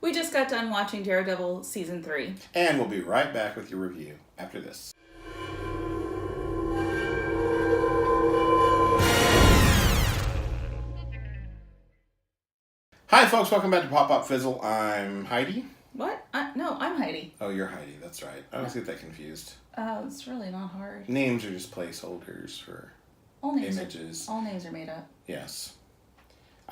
We just got done watching Daredevil Season 3. And we'll be right back with your review after this. Hi, folks. Welcome back to Pop Pop Fizzle. I'm Heidi. What? No, I'm Heidi. Oh, you're Heidi. That's right. I always get that confused. It's really not hard. Names are just placeholders for images. All names are made up. Yes.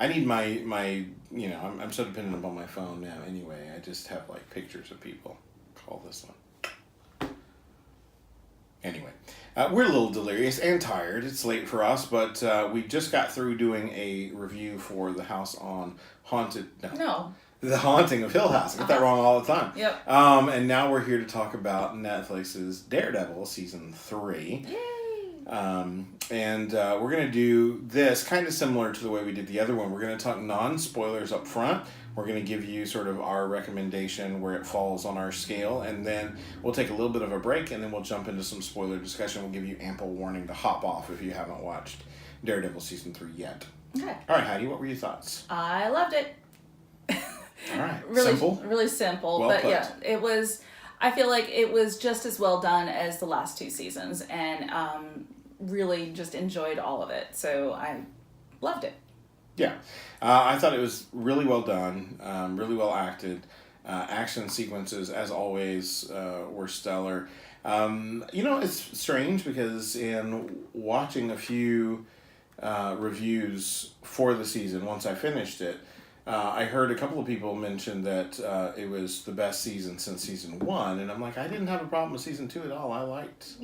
I need my I'm so dependent upon my phone now anyway. I just have like pictures of people. Call this one. Anyway, we're a little delirious and tired. It's late for us, but we just got through doing a review for The House on The Haunting of Hill House. I get that wrong all the time. Yep. And now we're here to talk about Netflix's Daredevil Season 3. Yay! And we're going to do this kind of similar to the way we did the other one. We're going to talk non-spoilers up front. We're going to give you sort of our recommendation where it falls on our scale. And then we'll take a little bit of a break and then we'll jump into some spoiler discussion. We'll give you ample warning to hop off if you haven't watched Daredevil Season 3 yet. Okay. All right, Heidi, what were your thoughts? I loved it. All right. Really Simple? Really simple. Well but put. yeah, it was, I feel like it was just as well done as the last two seasons. And really just enjoyed all of it. So I loved it. Yeah. I thought it was really well done, really well acted. Action sequences, as always, were stellar. It's strange because in watching a few reviews for the season, once I finished it, I heard a couple of people mention that it was the best season since season 1, and I'm like, I didn't have a problem with season 2 at all. I liked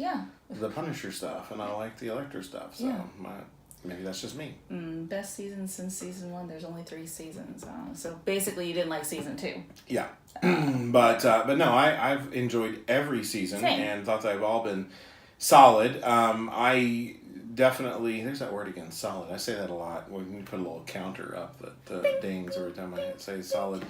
the Punisher stuff, and I liked the Electro stuff, so maybe that's just me. Best season since season 1. There's only 3 seasons, so basically you didn't like season 2. Yeah, but no, I've enjoyed every season. Same. And thought they've all been solid. I definitely, there's that word again, solid. I say that a lot. We can put a little counter up that dings every time I say solid.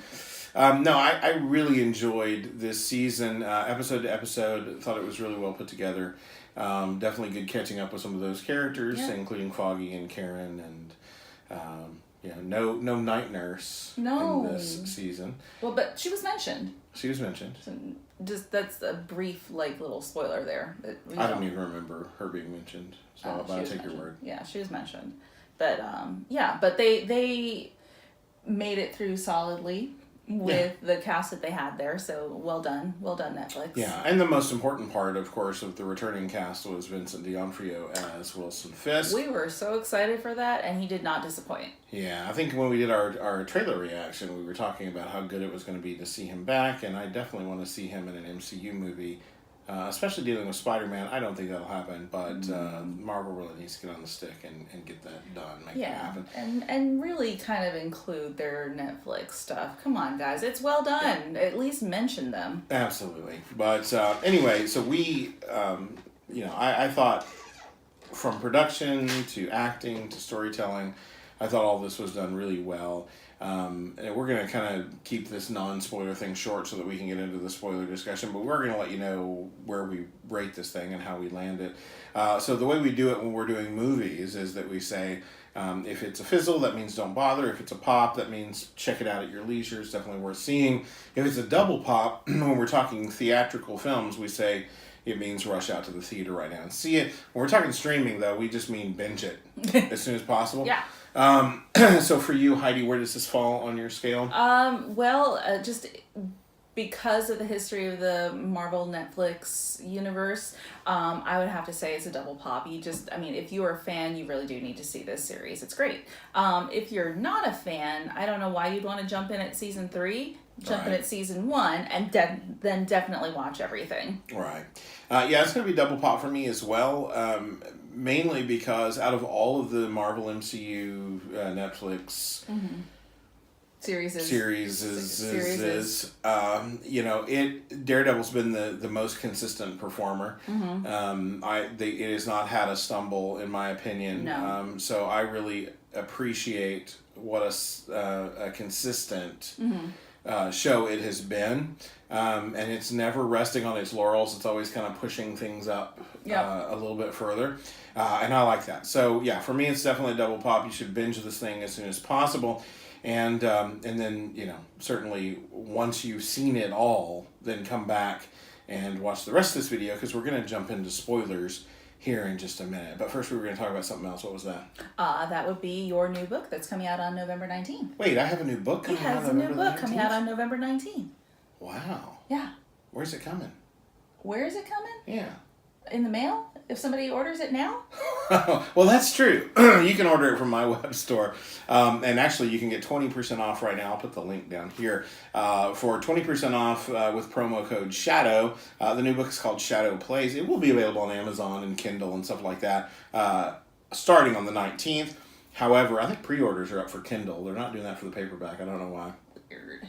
No, I really enjoyed this season, episode to episode. Thought it was really well put together. Definitely good catching up with some of those characters, including Foggy and Karen, and no Night Nurse in this season. Well, but she was mentioned. She was mentioned. So just that's a brief little spoiler there. I don't even remember her being mentioned, so I'll take your word. Yeah, she was mentioned, but but they made it through solidly with the cast that they had there. So well done Netflix. Yeah, and the most important part, of course, of the returning cast was Vincent D'Onofrio as Wilson Fisk. We were so excited for that, and he did not disappoint. Yeah, I think when we did our trailer reaction, we were talking about how good it was going to be to see him back, and I definitely want to see him in an MCU movie, especially dealing with Spider-Man. I don't think that'll happen, but Marvel really needs to get on the stick and get that done, make that happen. And really kind of include their Netflix stuff. Come on, guys, it's well done. At least mention them. Absolutely. But anyway, so we, I thought from production to acting to storytelling, I thought all this was done really well. And we're going to kind of keep this non-spoiler thing short so that we can get into the spoiler discussion, but we're going to let you know where we rate this thing and how we land it. So the way we do it when we're doing movies is that we say, if it's a fizzle, that means don't bother. If it's a pop, that means check it out at your leisure. It's definitely worth seeing. If it's a double pop, when we're talking theatrical films, we say it means rush out to the theater right now and see it. When we're talking streaming, though, we just mean binge it as soon as possible. Yeah. So for you, Heidi, where does this fall on your scale? Just because of the history of the Marvel Netflix universe, I would have to say it's a double pop. If you are a fan, you really do need to see this series. It's great. If you're not a fan, I don't know why you'd want to jump in at season 3. Jump in at season 1 and then definitely watch everything. Right. It's going to be double pop for me as well. Mainly because out of all of the Marvel MCU Netflix series, Daredevil's been the most consistent performer. It has not had a stumble, in my opinion. No. So I really appreciate what a consistent show it has been. And it's never resting on its laurels. It's always kind of pushing things up a little bit further. And I like that. So, yeah, for me, it's definitely a double pop. You should binge this thing as soon as possible. And then, certainly once you've seen it all, then come back and watch the rest of this video, because we're going to jump into spoilers here in just a minute. But first we were going to talk about something else. What was that? That would be your new book that's coming out on November 19th. Wait, I have a new book coming out on November 19th? He has a new book coming out on November 19th. Wow. Yeah. Where's it coming? Where is it coming? Yeah. In the mail? If somebody orders it now? Well, that's true. You can order it from my web store. And actually, you can get 20% off right now. I'll put the link down here. For 20% off with promo code SHADOW. The new book is called Shadow Plays. It will be available on Amazon and Kindle and stuff like that starting on the 19th. However, I think pre-orders are up for Kindle. They're not doing that for the paperback. I don't know why. Weird.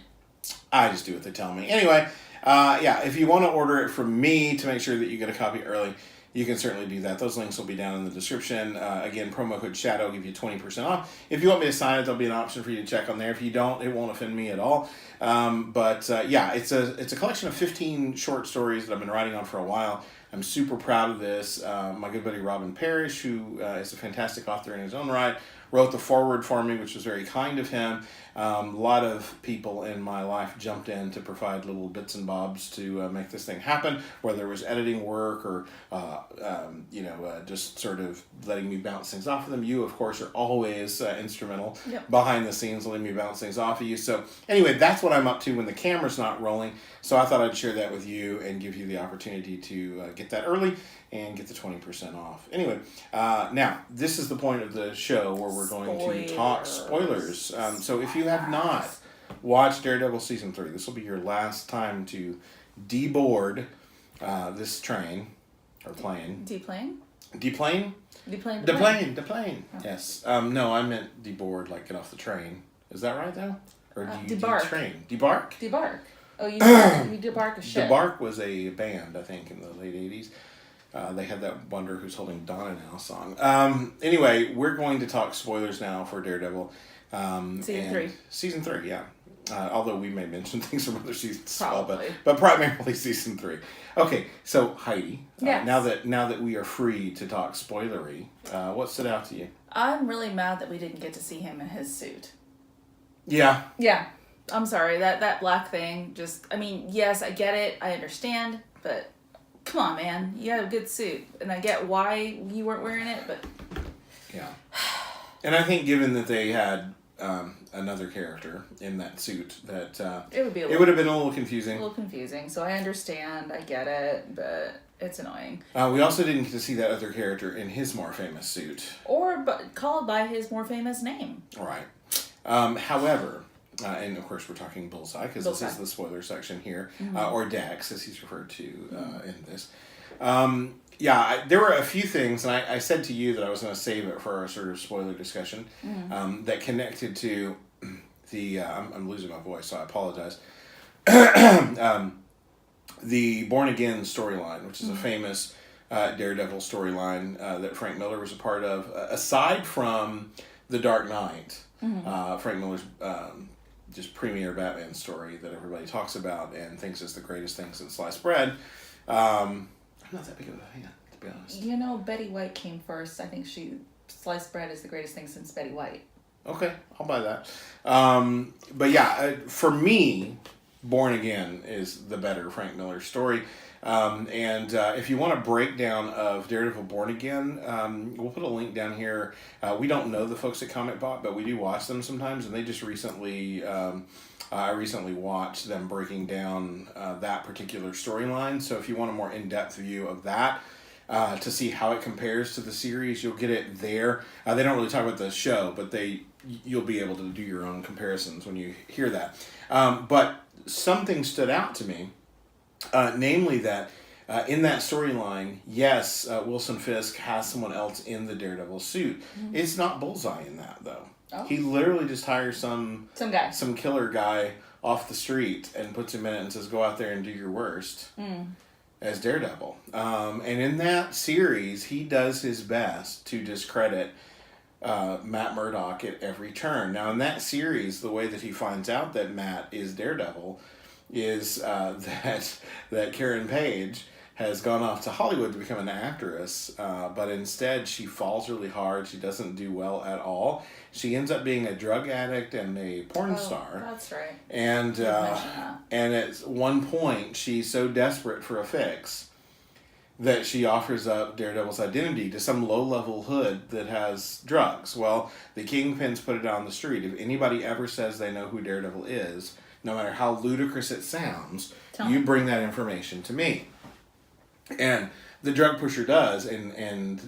I just do what they tell me. Anyway, if you want to order it from me to make sure that you get a copy early, you can certainly do that. Those links will be down in the description. Again, promo code SHADOW will give you 20% off. If you want me to sign it, there'll be an option for you to check on there. If you don't, it won't offend me at all. It's a collection of 15 short stories that I've been writing on for a while. I'm super proud of this. My good buddy Robin Parrish, who is a fantastic author in his own right, wrote the foreword for me, which was very kind of him. A lot of people in my life jumped in to provide little bits and bobs to make this thing happen, whether it was editing work or, just sort of letting me bounce things off of them. You, of course, are always instrumental behind the scenes, letting me bounce things off of you. So anyway, that's what I'm up to when the camera's not rolling. So I thought I'd share that with you and give you the opportunity to get that early and get the 20% off. Anyway, now, this is the point of the show where we're going to talk spoilers. So if you have not watched Daredevil Season 3, this will be your last time to deboard this train, or plane. Deplane? Deplane? Deplane. Deplane. Oh. Yes. No, I meant deboard, like get off the train. Is that right, though? Or do you debark. Train? Debark? Debark. Oh, you debark a ship. Debark was a band, I think, in the late 80s. They had that Wonder Who's Holding Donna Now song. Anyway, we're going to talk spoilers now for Daredevil. Season 3, yeah. Although we may mention things from other seasons as well, but primarily Season 3. Okay, so Heidi, yes. now that we are free to talk spoilery, what stood out to you? I'm really mad that we didn't get to see him in his suit. Yeah. Yeah. I'm sorry, that black thing yes, I get it, I understand, but come on, man, you had a good suit, and I get why you weren't wearing it, but... Yeah. And I think given that they had another character in that suit, that it would have been a little confusing. So I understand, I get it, but it's annoying. We also didn't get to see that other character in his more famous suit. Or called by his more famous name. All right. However... and of course we're talking Bullseye, because this is the spoiler section here, or Dax as he's referred to in this. There were a few things, and I said to you that I was going to save it for our sort of spoiler discussion, that connected to the, I'm losing my voice, so I apologize, the Born Again storyline, which is a famous Daredevil storyline that Frank Miller was a part of, aside from The Dark Knight. Frank Miller's just premier Batman story that everybody talks about and thinks is the greatest thing since sliced bread. I'm not that big of a fan, to be honest. Betty White came first. I think sliced bread is the greatest thing since Betty White. Okay, I'll buy that. For me, Born Again is the better Frank Miller story. If you want a breakdown of Daredevil Born Again, we'll put a link down here. We don't know the folks at Comic Bot, but we do watch them sometimes, and they just recently, I recently watched them breaking down that particular storyline. So if you want a more in-depth view of that, to see how it compares to the series, you'll get it there. They don't really talk about the show, but you'll be able to do your own comparisons when you hear that. But something stood out to me. Namely that in that storyline, yes, Wilson Fisk has someone else in the Daredevil suit. It's not Bullseye in that, though. Oh. He literally just hires some killer guy off the street and puts him in it and says, go out there and do your worst as Daredevil. And in that series, he does his best to discredit Matt Murdock at every turn. Now, in that series, the way that he finds out that Matt is Daredevil is that Karen Page has gone off to Hollywood to become an actress, but instead she falls really hard. She doesn't do well at all. She ends up being a drug addict and a porn star. That's right. And at one point, she's so desperate for a fix that she offers up Daredevil's identity to some low-level hood that has drugs. Well, the Kingpins put it on the street. If anybody ever says they know who Daredevil is, no matter how ludicrous it sounds, you bring that information to me. And the drug pusher does, and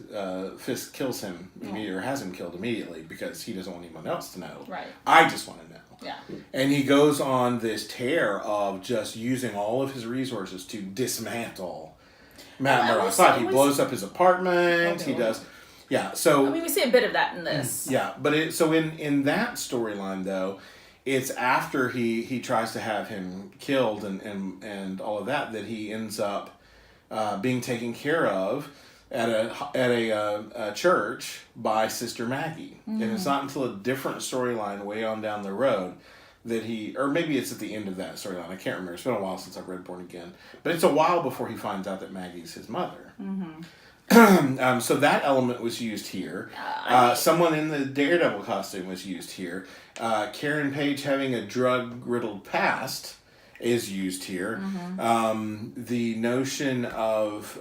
Fisk kills him immediately, or has him killed immediately, because he doesn't want anyone else to know. Right. I just want to know. Yeah. And he goes on this tear of just using all of his resources to dismantle Matt Murdock's side. He blows up his apartment. He does. Yeah, so... I mean, we see a bit of that in this. Yeah, but in that storyline, though, it's after he tries to have him killed and all of that he ends up being taken care of at a church by Sister Maggie. Mm-hmm. And it's not until a different storyline way on down the road that or maybe it's at the end of that storyline. I can't remember. It's been a while since I've read Born Again. But it's a while before he finds out that Maggie's his mother. Mm-hmm. So that element was used here. Someone in the Daredevil costume was used here. Karen Page having a drug-riddled past is used here. Mm-hmm. The notion of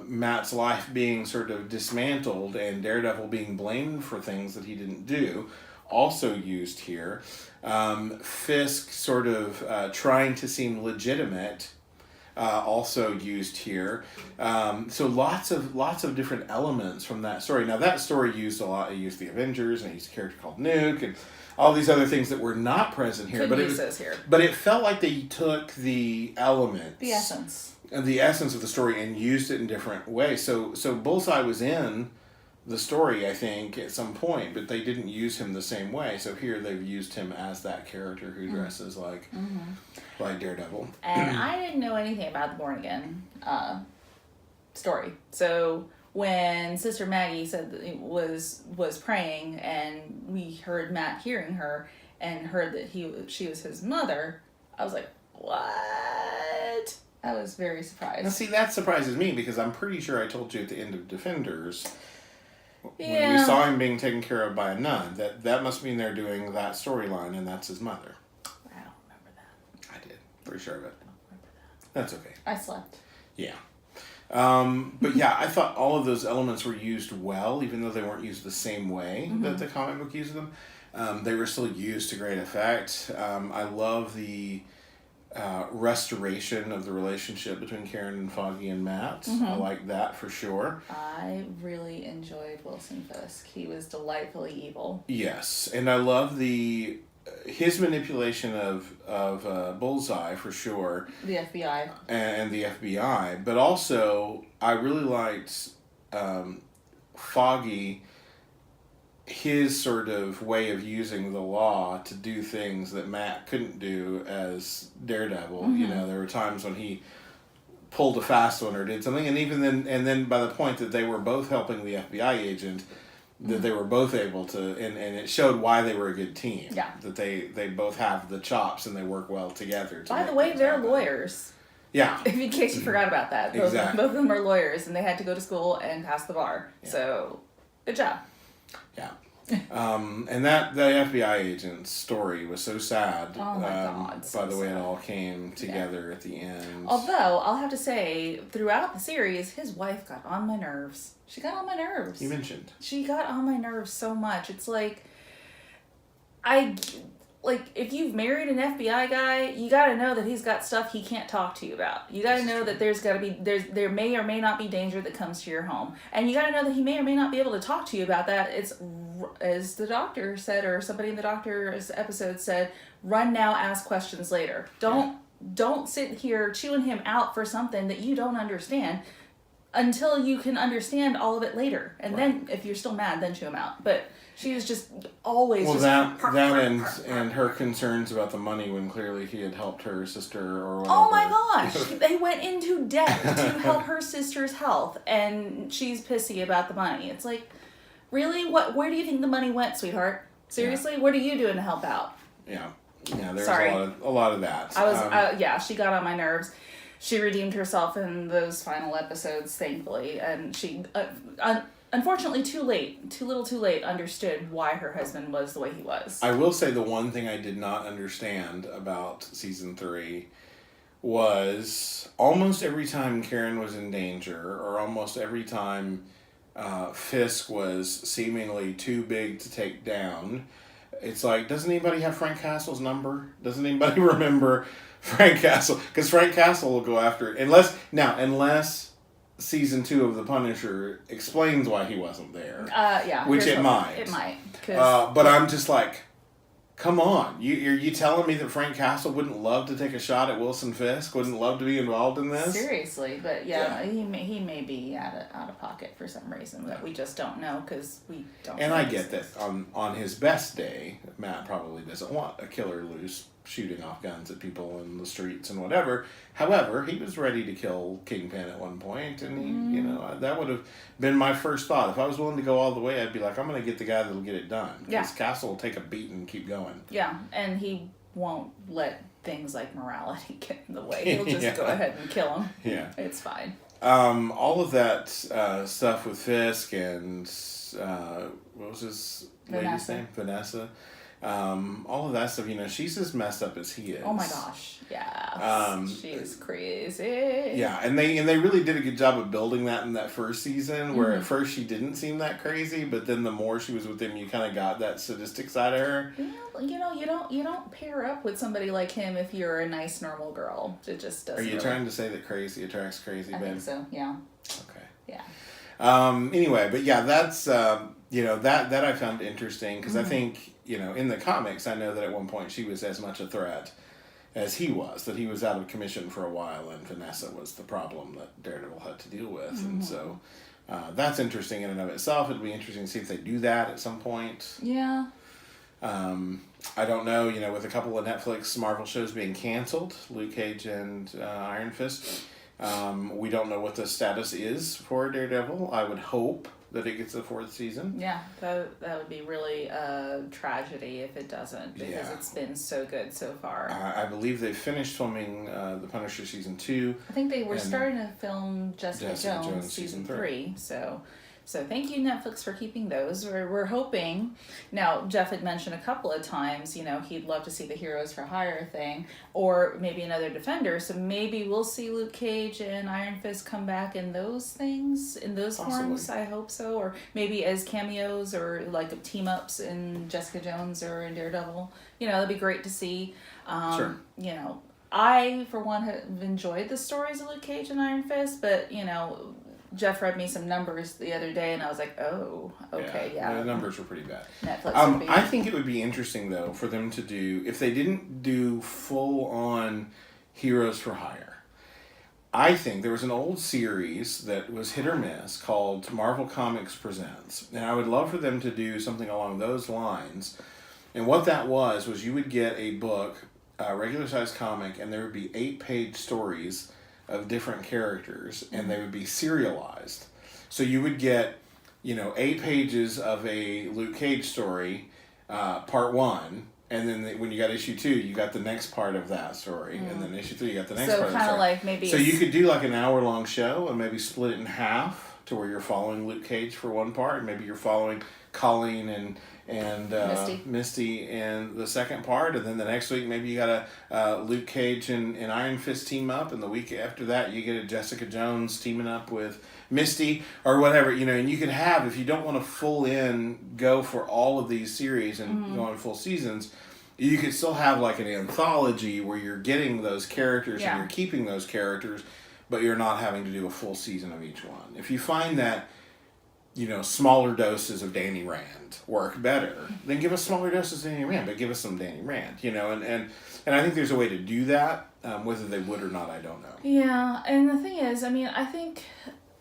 Matt's life being sort of dismantled and Daredevil being blamed for things that he didn't do, also used here. Fisk sort of trying to seem legitimate, also used here. So lots of different elements from that story. Now that story used the Avengers, and it used a character called Nuke, and all these other things that were not present here. But it felt like they took the elements, the essence of the story, and used it in different ways. So Bullseye was in the story, I think, at some point, but they didn't use him the same way. So here they've used him as that character who dresses like Daredevil. And I didn't know anything about the Born Again story. So when Sister Maggie said that was praying, and we heard Matt hearing her and heard that she was his mother, I was like, what? I was very surprised. Now see, that surprises me, because I'm pretty sure I told you at the end of Defenders, when we saw him being taken care of by a nun, that must mean they're doing that storyline, and that's his mother. I don't remember that. I did. Pretty sure of it. I don't remember that. That's okay. I slept. Yeah. But yeah, I thought all of those elements were used well, even though they weren't used the same way that the comic book used them. They were still used to great effect. I love the restoration of the relationship between Karen and Foggy and Matt. I like that for sure. I really enjoyed Wilson Fisk. He was delightfully evil. Yes, and I love his manipulation of Bullseye for sure. The FBI. And the FBI, but also I really liked Foggy, his sort of way of using the law to do things that Matt couldn't do as Daredevil. You know, there were times when he pulled a fast one or did something, and then by the point that they were both helping the FBI agent, that they were both able to, and it showed why they were a good team. Yeah. That they both have the chops and they work well together. By the way, they're lawyers. Yeah. In case you forgot about that. Exactly. Both of them are lawyers, and they had to go to school and pass the bar. Yeah. So, good job. Yeah. And that FBI agent's story was so sad. Oh my God. By the way it all came together at the end. Although, I'll have to say, throughout the series, his wife got on my nerves. She got on my nerves. You mentioned. She got on my nerves so much. It's like, if you've married an FBI guy, you gotta know that he's got stuff he can't talk to you about. You gotta know that there may or may not be danger that comes to your home. And you gotta know that he may or may not be able to talk to you about that. It's, as the doctor said, or somebody in the doctor's episode said, run now, ask questions later. Don't sit here chewing him out for something that you don't understand until you can understand all of it later. And then, if you're still mad, then chew him out. But she was just always that and her concerns about the money when clearly he had helped her sister or whatever. Oh my gosh! They went into debt to help her sister's health, and she's pissy about the money. It's like, really? Where do you think the money went, sweetheart? Seriously? Yeah. What are you doing to help out? Yeah. Yeah, there's a lot of that. She got on my nerves. she redeemed herself in those final episodes, thankfully, and she unfortunately too little too late understood why her husband was the way he was. I will say the one thing I did not understand about season 3 was almost every time Karen was in danger, or almost every time Fisk was seemingly too big to take down, it's like, doesn't anybody have Frank Castle's number? Doesn't anybody remember Frank Castle? Because Frank Castle will go after it. Unless season 2 of The Punisher explains why he wasn't there. Yeah. Which it might. It might. But I'm just like, come on. You telling me that Frank Castle wouldn't love to take a shot at Wilson Fisk? Wouldn't love to be involved in this? Seriously, but yeah. He may be out of pocket for some reason that we just don't know because we don't. And I get that on his best day, Matt probably doesn't want a killer loose shooting off guns at people in the streets and whatever. However, he was ready to kill Kingpin at one point, and he, that would have been my first thought. If I was willing to go all the way, I'd be like, I'm going to get the guy that'll get it done. Because Castle will take a beat and keep going. Yeah, and he won't let things like morality get in the way. He'll just go ahead and kill him. Yeah. It's fine. All of that stuff with Fisk and what was his lady's name? Vanessa. All of that stuff, she's as messed up as he is. Oh my gosh, yeah, she's crazy. Yeah, and they really did a good job of building that in that first season, where at first she didn't seem that crazy, but then the more she was with him, you kind of got that sadistic side of her. Yeah, you don't pair up with somebody like him if you're a nice normal girl. It just doesn't. Are you trying to say that crazy attracts crazy, Ben? I think so. Yeah. Okay. Yeah. Anyway, but yeah, that's that I found interesting because I think in the comics I know that at one point she was as much a threat as he was, that he was out of commission for a while and Vanessa was the problem that Daredevil had to deal with, and so that's interesting in and of itself. It'll be interesting to see if they do that at some point. Yeah. I don't know, with a couple of Netflix Marvel shows being canceled, Luke Cage and Iron Fist. We don't know what the status is for Daredevil. I would hope that it gets a 4th season. Yeah, that would be really a tragedy if it doesn't, because it's been so good so far. I believe they finished filming The Punisher season 2. I think they were starting to film Jessica Jones season 3. So thank you, Netflix, for keeping those. We're hoping. Now, Jeff had mentioned a couple of times, he'd love to see the Heroes for Hire thing, or maybe another Defender. So maybe we'll see Luke Cage and Iron Fist come back in those things, in those forms. I hope so. Or maybe as cameos or like team-ups in Jessica Jones or in Daredevil. That'd be great to see. Sure. I, for one, have enjoyed the stories of Luke Cage and Iron Fist, but, Jeff read me some numbers the other day, and I was like, oh, okay, yeah. The numbers were pretty bad. Netflix I think it would be interesting, though, for them to do, if they didn't do full-on Heroes for Hire. I think there was an old series that was hit or miss called Marvel Comics Presents, and I would love for them to do something along those lines. And what that was you would get a book, a regular-sized comic, and there would be 8-page stories of different characters, and they would be serialized. So you would get, 8 pages of a Luke Cage story, part 1, and then when you got issue 2, you got the next part of that story, and then issue 3, you got the next part of the story. So kind of like maybe... So you could do like an hour-long show, and maybe split it in half, to where you're following Luke Cage for one part, and maybe you're following Colleen and Misty in the second part, and then the next week maybe you got a Luke Cage and Iron Fist team up, and the week after that you get a Jessica Jones teaming up with Misty or whatever, and you could have, if you don't want to go for all of these series and go on full seasons, you could still have like an anthology where you're getting those characters and you're keeping those characters, but you're not having to do a full season of each one. If you find that smaller doses of Danny Rand work better, then give us smaller doses of Danny Rand, but give us some Danny Rand, and I think there's a way to do that, whether they would or not, I don't know. Yeah, and the thing is, I think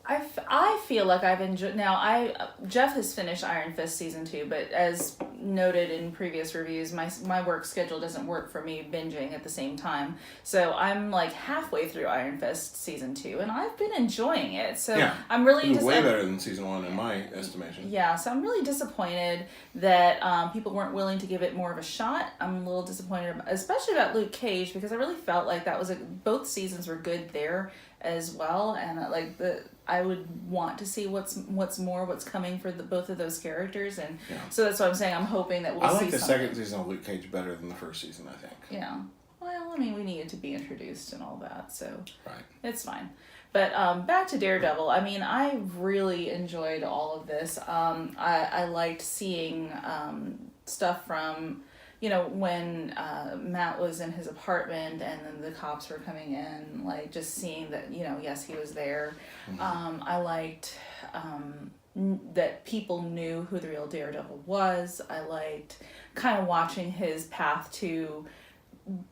I feel like I've enjoyed. Now, Jeff has finished Iron Fist season 2, but as noted in previous reviews, my work schedule doesn't work for me binging at the same time. So I'm like halfway through Iron Fist season 2, and I've been enjoying it. So Yeah. I'm really way better than season 1 in my estimation. Yeah, so I'm really disappointed that people weren't willing to give it more of a shot. I'm a little disappointed, especially about Luke Cage, because I really felt like that was both seasons were good there as well, and I would want to see what's coming for both of those characters, and so that's what I'm saying. I'm hoping that we'll see. I like the second season of Luke Cage better than the first season, I think. Yeah. Well, I mean, we needed to be introduced and all that, so right. It's fine. But back to Daredevil. I mean, I really enjoyed all of this. I liked seeing stuff from, when Matt was in his apartment and then the cops were coming in, like just seeing that, yes, he was there. Mm-hmm. I liked that people knew who the real Daredevil was. I liked kind of watching his path to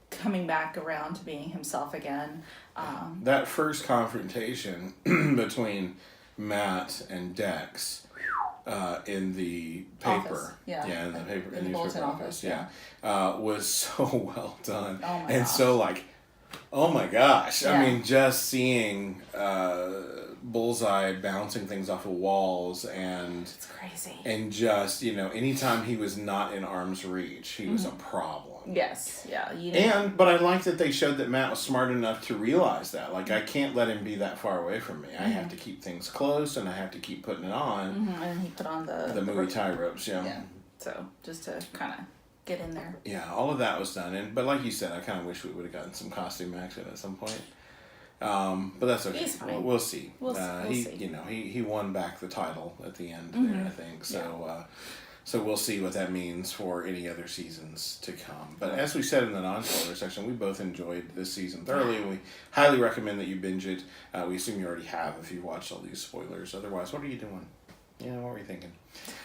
coming back around to being himself again. That first confrontation between Matt and Dex in the paper, in the paper, in the newspaper office, was so well done, and so oh my gosh! I mean, just seeing Bullseye bouncing things off of walls and it's crazy, and just anytime he was not in arm's reach, he was a problem. Yes, yeah. But I like that they showed that Matt was smart enough to realize that. Like, I can't let him be that far away from me. I have to keep things close, and I have to keep putting it on. Mm-hmm. And he put on the movie tie ropes, Yeah. So, just to kind of get in there. Yeah, all of that was done. But like you said, I kind of wish we would have gotten some costume action at some point. But that's okay. He's fine. We'll see. We'll see. He won back the title at the end there, I think. So, so we'll see what that means for any other seasons to come. But as we said in the non-spoiler section, we both enjoyed this season thoroughly, and we highly recommend that you binge it. We assume you already have if you've watched all these spoilers. Otherwise, what are you doing? What were you thinking?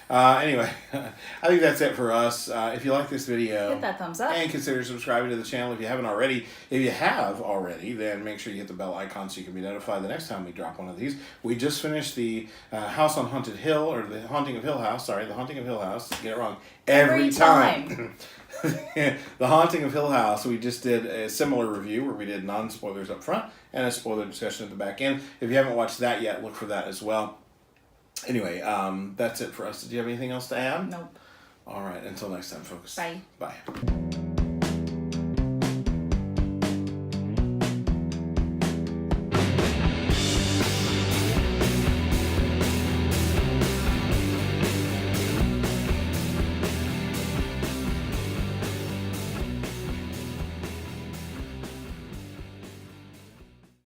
Anyway, I think that's it for us. If you like this video, hit that thumbs up. And consider subscribing to the channel if you haven't already. If you have already, then make sure you hit the bell icon so you can be notified the next time we drop one of these. We just finished the House on Haunted Hill, or the Haunting of Hill House. Sorry, the Haunting of Hill House. Get it wrong every time. The Haunting of Hill House. We just did a similar review where we did non-spoilers up front and a spoiler discussion at the back end. If you haven't watched that yet, look for that as well. Anyway, that's it for us. Did you have anything else to add? Nope. All right. Until next time, folks. Bye. Bye.